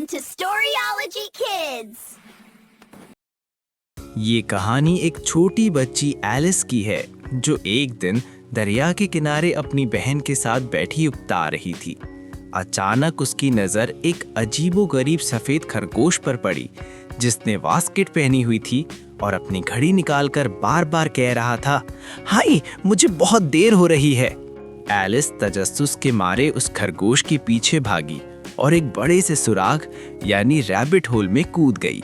to Storyology Kids. ये कहानी एक छोटी बच्ची एलिस की है जो एक दिन दरिया के किनारे अपनी बहन के साथ बैठी उकता रही थी। अचानक उसकी नज़र एक अजीबोगरीब सफ़ेद खरगोश पर पड़ी जिसने वास्केट पहनी हुई थी और अपनी घड़ी निकालकर बार बार कह रहा था, हाय मुझे बहुत देर हो रही है। एलिस तजस्सुस के मारे उस खरगोश के पीछे भागी और एक बड़े से सुराग यानी रैबिट होल में कूद गई।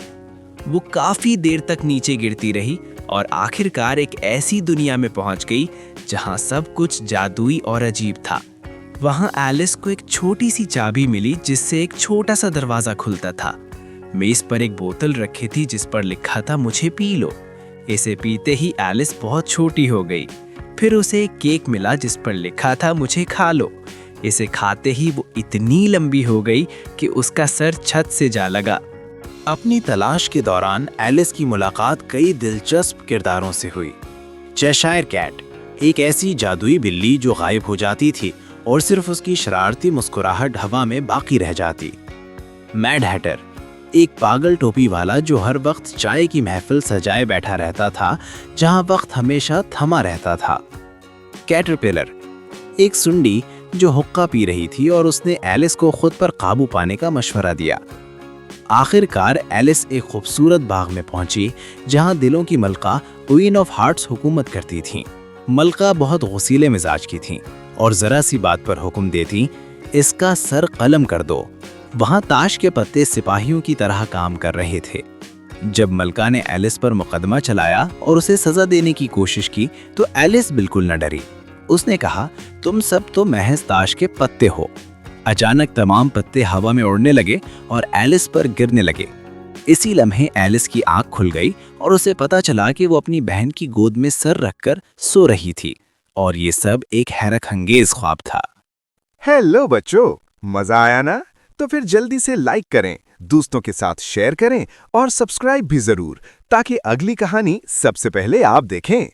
वो काफी देर तक नीचे गिरती रही और आखिरकार एक ऐसी दुनिया में पहुंच गई जहां सब कुछ जादुई और अजीब था। वहां एलिस को एक छोटी सी चाबी मिली जिससे एक छोटा सा दरवाजा खुलता था। मेज पर एक बोतल रखी थी जिस पर लिखा था, मुझे पी लो। इसे पीते ही एलिस बहुत छोटी हो गई। फिर उसे एक केक मिला जिस पर लिखा था, मुझे खा लो। इसे खाते ही वो इतनी लंबी हो गई कि उसका सर छत से जा लगा। अपनी तलाश के दौरान एलिस की मुलाकात कई दिलचस्प किरदारों से हुई। चेशायर कैट, एक ऐसी जादुई बिल्ली जो गायब हो जाती थी और सिर्फ उसकी शरारती मुस्कुराहट हवा में बाकी रह जाती। मैड हैटर, एक पागल टोपी वाला जो हर वक्त चाय की महफिल सजाए बैठा रहता था जहां वक्त हमेशा थमा रहता था। कैटरपिलर, एक सुंडी जो हुक्का पी रही थी और उसने एलिस को खुद पर काबू पाने का मशवरा दिया। आखिरकार एलिस एक खूबसूरत बाग में पहुंची जहां दिलों की मलका क्वीन ऑफ हार्ट्स हुकूमत करती थीं। मलका बहुत गुस्सीले मिजाज की थीं और जरा सी बात पर हुक्म देती, इसका सर कलम कर दो। वहां ताश के पत्ते सिपाहियों की तरह काम कर रहे थे। जब मलका ने एलिस पर मुकदमा चलाया और उसे सजा देने की कोशिश की तो एलिस बिल्कुल न डरी। उसने कहा, तुम सब तो महज ताश के पत्ते हो। अचानक तमाम पत्ते हवा में उड़ने लगे और एलिस पर गिरने लगे। इसी लम्हे एलिस की आंख खुल गई और उसे पता चला कि वो अपनी बहन की गोद में सर रखकर सो रही थी और ये सब एक हैरतअंगेज ख्वाब था। हेलो बच्चों, मजा आया ना? तो फिर जल्दी से लाइक करें, दोस्तों के साथ शेयर करें और सब्सक्राइब भी जरूर, ताकि अगली कहानी सबसे पहले आप देखें।